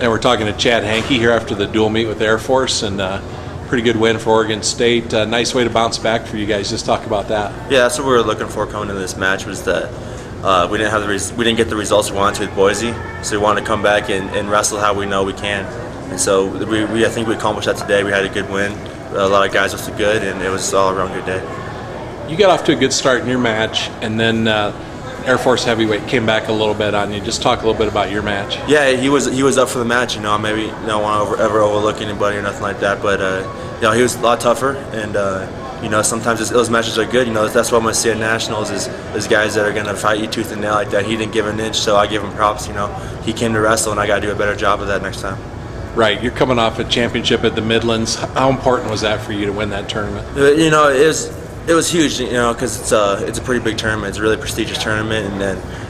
And we're talking to Chad Hanke here after the dual meet with Air Force, and pretty good win for Oregon State. Nice way to bounce back for you guys. Just talk about that. Yeah, that's what we were looking for coming into this match, was that we didn't get the results we wanted to with Boise, so we wanted to come back and wrestle how we know we can. And so I think we accomplished that today. We had a good win. A lot of guys looked good, and it was all around good day. You got off to a good start in your match, and then Air Force heavyweight came back a little bit on you. Just talk a little bit about your match. Yeah, he was up for the match. You know, maybe don't want to ever overlook anybody or nothing like that, but you know, he was a lot tougher, and you know, sometimes those matches are good. You know, that's what I'm gonna see at nationals is guys that are gonna fight you tooth and nail like that. He didn't give an inch, so I give him props. You know, he came to wrestle, and I got to do a better job of that next time. Right, you're coming off a championship at the Midlands. How important was that for you to win that tournament? You know, it was huge, you know, because it's a pretty big tournament. It's a really prestigious tournament,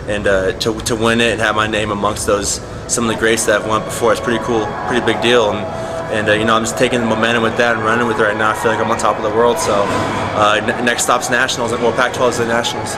and to win it and have my name amongst some of the greats that have won before, it's pretty cool, pretty big deal. And you know, I'm just taking the momentum with that and running with it right now. I feel like I'm on top of the world. So next stop's nationals, well, Pac-12 is the nationals.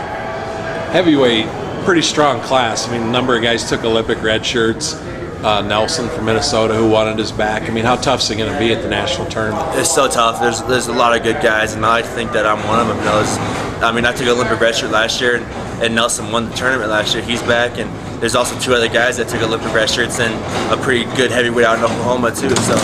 Heavyweight, pretty strong class. I mean, a number of guys took Olympic red shirts. Nelson from Minnesota, who wanted his back. I mean, how tough is it going to be at the national tournament? It's so tough. There's a lot of good guys, and I like to think that I'm one of them. You know, I mean, I took an Olympic red shirt last year, and Nelson won the tournament last year. He's back, and there's also two other guys that took Olympic red shirts and a pretty good heavyweight out in Oklahoma too. So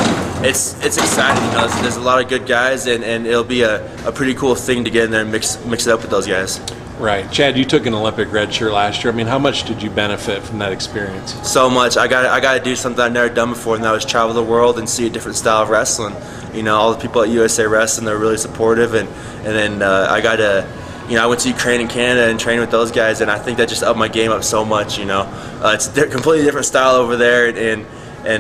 it's exciting. You know, there's a lot of good guys, and it'll be a pretty cool thing to get in there and mix it up with those guys. Right. Chad, you took an Olympic red shirt last year. I mean, how much did you benefit from that experience? So much. I got to do something I've never done before, and that was travel the world and see a different style of wrestling. You know, all the people at USA Wrestling, they're really supportive, and then I got to, you know, I went to Ukraine and Canada and trained with those guys, and I think that just upped my game up so much. You know, it's a completely different style over there, and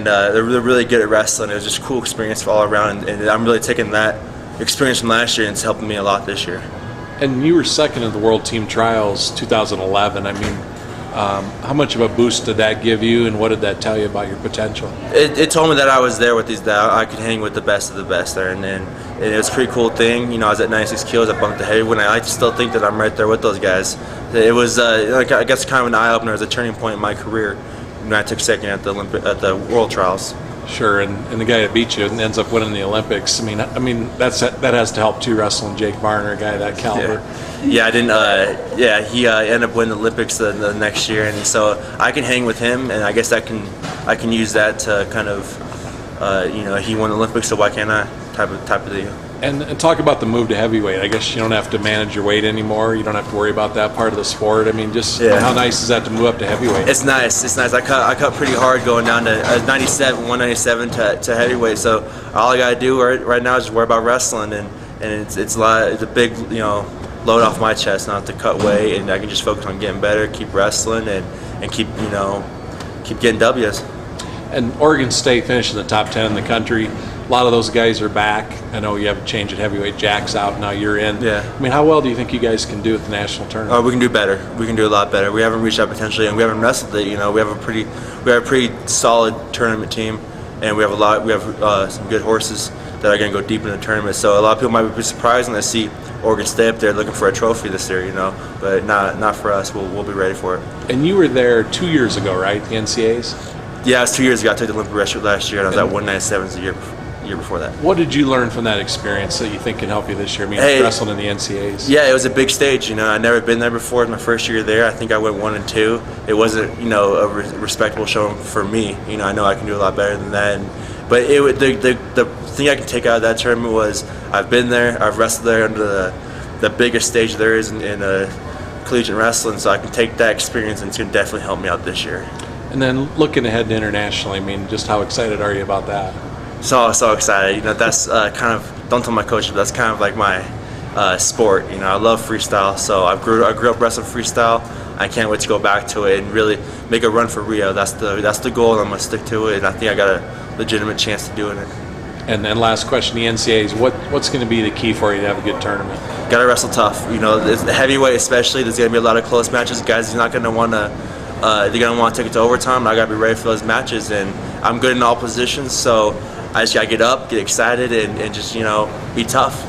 they're really good at wrestling. It was just a cool experience all around, and I'm really taking that experience from last year and it's helping me a lot this year. And you were second in the World Team Trials 2011. I mean, how much of a boost did that give you, and what did that tell you about your potential? It told me that I was there with these, that I could hang with the best of the best there, and it was a pretty cool thing. You know, I was at 96 kilos, I bumped the heavyweight, and I like to still think that I'm right there with those guys. It was, like, I guess, kind of an eye-opener. It was a turning point in my career when I took second at the World Trials. Sure, and the guy that beat you and ends up winning the Olympics. I mean that has to help too, wrestling Jake Varner, a guy of that caliber. Yeah, I didn't. Yeah, he ended up winning the Olympics the next year, and so I can hang with him, and I guess I can use that to kind of, you know, he won the Olympics, so why can't I? Type of deal. And talk about the move to heavyweight. I guess you don't have to manage your weight anymore. You don't have to worry about that part of the sport. I mean, just how nice is that to move up to heavyweight? It's nice. It's nice. I cut pretty hard going down to 197 to heavyweight. So all I gotta do right now is just worry about wrestling, and it's a big, you know, load off my chest not to cut weight, and I can just focus on getting better, keep wrestling, and keep getting W's. And Oregon State finished in the top 10 in the country. A lot of those guys are back. I know you have a change at heavyweight. Jack's out, now you're in. Yeah. I mean, how well do you think you guys can do at the national tournament? We can do better. We can do a lot better. We haven't reached our potential, and we haven't wrestled it. You know, we have a pretty solid tournament team, and we have some good horses that are going to go deep in the tournament. So a lot of people might be surprised when they see Oregon State up there looking for a trophy this year. You know, but not for us. We'll be ready for it. And you were there 2 years ago, right? The NCAAs. Yeah, it was 2 years ago. I took the Olympic red shirt last year, and I was at 197 the year before that. What did you learn from that experience that you think can help you this year? I mean, wrestling in the NCAAs. Yeah, it was a big stage. You know, I'd never been there before. It was my first year there. I think I went 1 and 2. It wasn't, you know, a respectable show for me. You know, I know I can do a lot better than that. But the thing I can take out of that tournament was I've been there. I've wrestled there under the biggest stage there is in collegiate wrestling. So I can take that experience, and it's going to definitely help me out this year. And then looking ahead to internationally, I mean, just how excited are you about that? So excited. You know, that's kind of, don't tell my coach, but that's kind of like my sport. You know, I love freestyle, so I grew up wrestling freestyle. I can't wait to go back to it and really make a run for Rio. That's the goal, and I'm gonna stick to it. And I think I got a legitimate chance to doing it. And then last question, the NCAAs, what's going to be the key for you to have a good tournament? Got to wrestle tough. You know, the heavyweight especially. There's going to be a lot of close matches. Guys are not going to want to. They're going to want to take it to overtime. And I got to be ready for those matches, and I'm good in all positions. So I just got to get up, get excited, and just, you know, be tough.